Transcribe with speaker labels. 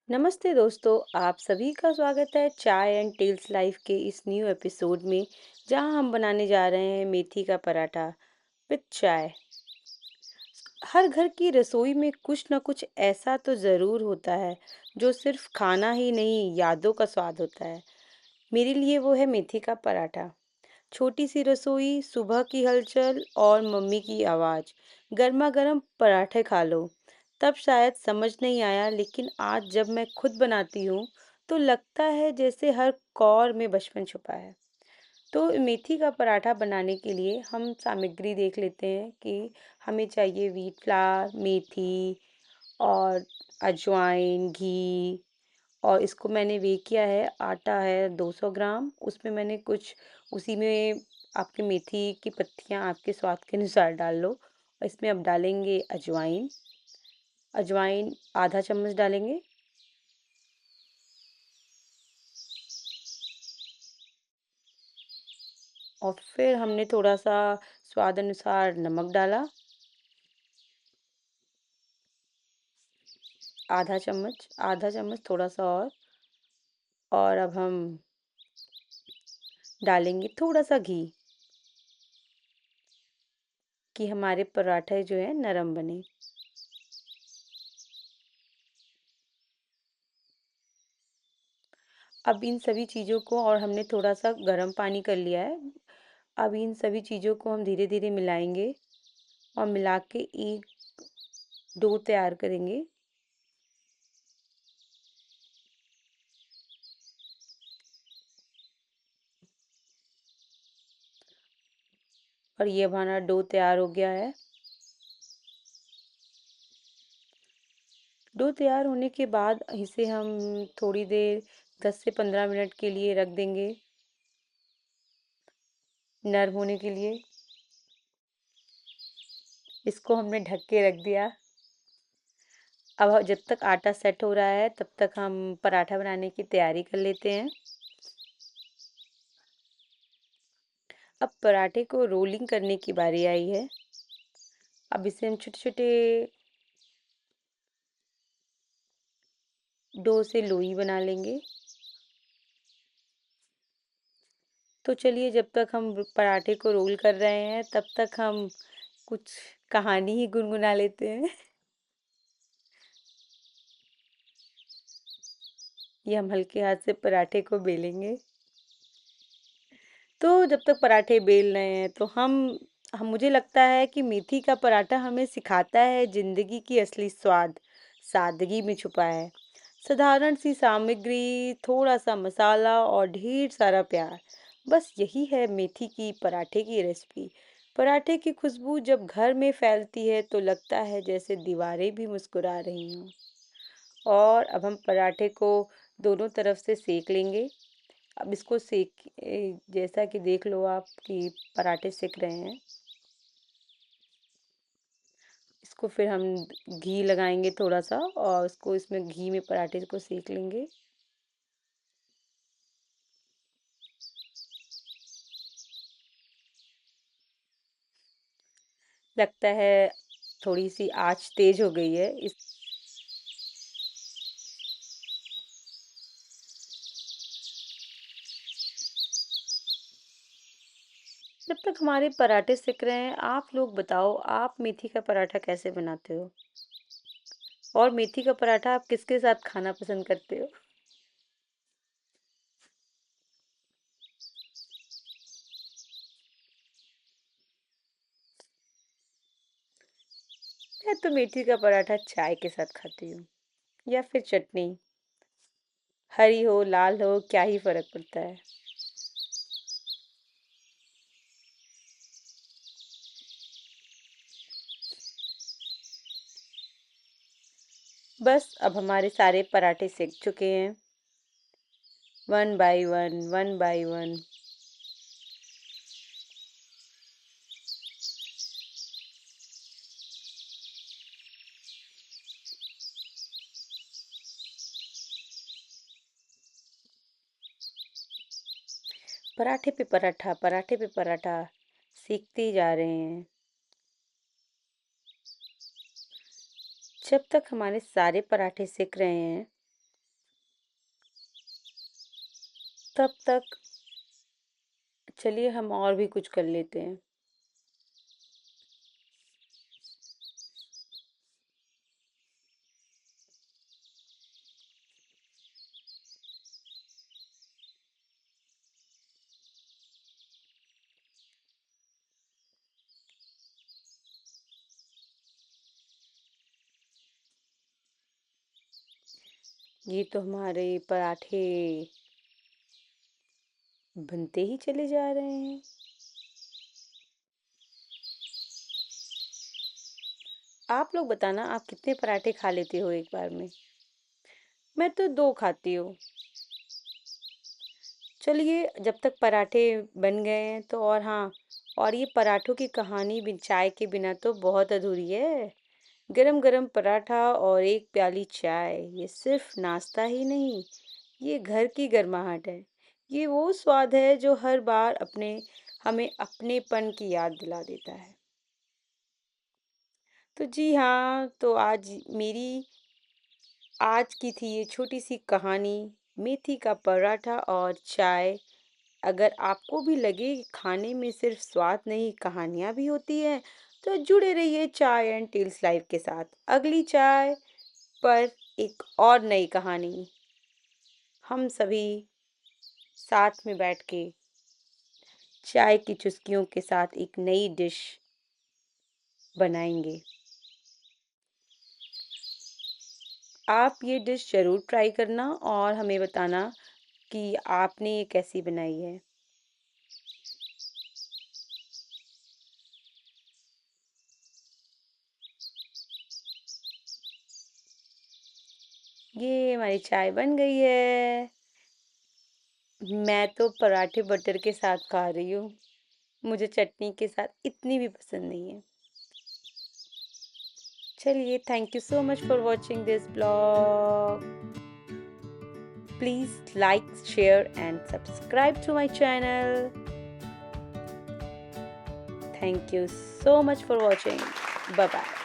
Speaker 1: नमस्ते दोस्तों, आप सभी का स्वागत है चाय एंड टेल्स लाइफ के इस न्यू एपिसोड में जहां हम बनाने जा रहे हैं मेथी का पराठा विद चाय। हर घर की रसोई में कुछ ना कुछ ऐसा तो ज़रूर होता है जो सिर्फ खाना ही नहीं, यादों का स्वाद होता है। मेरे लिए वो है मेथी का पराठा। छोटी सी रसोई, सुबह की हलचल और मम्मी की आवाज़, गर्मा गर्म पराठे खा लो। तब शायद समझ नहीं आया, लेकिन आज जब मैं खुद बनाती हूँ तो लगता है जैसे हर कौर में बचपन छुपा है। तो मेथी का पराठा बनाने के लिए हम सामग्री देख लेते हैं कि हमें चाहिए व्हीट फ्लावर, मेथी और अजवाइन, घी। और इसको मैंने वे किया है, आटा है 200 ग्राम, उसमें मैंने कुछ उसी में आपकी मेथी की पत्तियां आपके स्वाद के अनुसार डाल लो। और इसमें अब डालेंगे अजवाइन। अजवाइन आधा चम्मच डालेंगे। और फिर हमने थोड़ा सा स्वाद अनुसार नमक डाला, आधा चम्मच थोड़ा सा और अब हम डालेंगे थोड़ा सा घी कि हमारे पराठे जो है नरम बने। अब इन सभी चीज़ों को, और हमने थोड़ा सा गर्म पानी कर लिया है, अब इन सभी चीज़ों को हम धीरे धीरे मिलाएंगे और मिला के एक डो तैयार करेंगे। और ये हमारा डो तैयार हो गया है। डो तैयार होने के बाद इसे हम थोड़ी देर 10 से 15 मिनट के लिए रख देंगे नरम होने के लिए। इसको हमने ढक के रख दिया। अब जब तक आटा सेट हो रहा है तब तक हम पराठा बनाने की तैयारी कर लेते हैं। अब पराठे को रोलिंग करने की बारी आई है। अब इसे हम छोटे छोटे डो से लोई बना लेंगे। तो चलिए, जब तक हम पराठे को रोल कर रहे हैं तब तक हम कुछ कहानी ही गुनगुना लेते हैं। ये हम हल्के हाथ से पराठे को बेलेंगे। तो जब तक पराठे बेल रहे हैं तो हम मुझे लगता है कि मेथी का पराठा हमें सिखाता है जिंदगी की असली स्वाद सादगी में छुपा है। साधारण सी सामग्री, थोड़ा सा मसाला और ढेर सारा प्यार, बस यही है मेथी की पराठे की रेसिपी। पराठे की खुशबू जब घर में फैलती है तो लगता है जैसे दीवारें भी मुस्कुरा रही हों। और अब हम पराठे को दोनों तरफ से सेक लेंगे। अब इसको जैसा कि देख लो आप कि पराठे सेक रहे हैं। इसको फिर हम घी लगाएंगे थोड़ा सा और उसको इसमें घी में पराठे को सेक लेंगे। लगता है थोड़ी सी आंच तेज हो गई है इस। जब तक हमारे पराठे सिक रहे हैं, आप लोग बताओ, आप मेथी का पराठा कैसे बनाते हो? और मेथी का पराठा आप किसके साथ खाना पसंद करते हो? मैं तो मेथी का पराठा चाय के साथ खाती हूँ, या फिर चटनी। हरी हो लाल हो क्या ही फर्क पड़ता है। बस अब हमारे सारे पराठे सिक चुके हैं, one by one, one by one. पराठे पे पराठा, पराठे पे पराठा सेकते जा रहे हैं। जब तक हमारे सारे पराठे सिक रहे हैं तब तक चलिए हम और भी कुछ कर लेते हैं। ये तो हमारे पराठे बनते ही चले जा रहे हैं। आप लोग बताना, आप कितने पराठे खा लेते हो एक बार में? मैं तो 2 खाती हूँ। चलिए, जब तक पराठे बन गए हैं तो, और हाँ, और ये पराठों की कहानी भी चाय के बिना तो बहुत अधूरी है। गरम गरम पराठा और एक प्याली चाय, ये सिर्फ नाश्ता ही नहीं, ये घर की गर्माहट है। ये वो स्वाद है जो हर बार हमें अपनेपन की याद दिला देता है। तो जी हाँ, तो आज की थी ये छोटी सी कहानी, मेथी का पराठा और चाय। अगर आपको भी लगे कि खाने में सिर्फ स्वाद नहीं, कहानियाँ भी होती हैं, तो जुड़े रहिए चाय एंड टेल्स लाइव के साथ। अगली चाय पर एक और नई कहानी, हम सभी साथ में बैठ के चाय की चुस्कियों के साथ एक नई डिश बनाएंगे। आप ये डिश ज़रूर ट्राई करना और हमें बताना कि आपने ये कैसी बनाई है। ये हमारी चाय बन गई है। मैं तो पराठे बटर के साथ खा रही हूँ। मुझे चटनी के साथ इतनी भी पसंद नहीं है। चलिए, thank you so much for watching this blog. Please like, share and subscribe to my channel. Thank you so much for watching. Bye bye.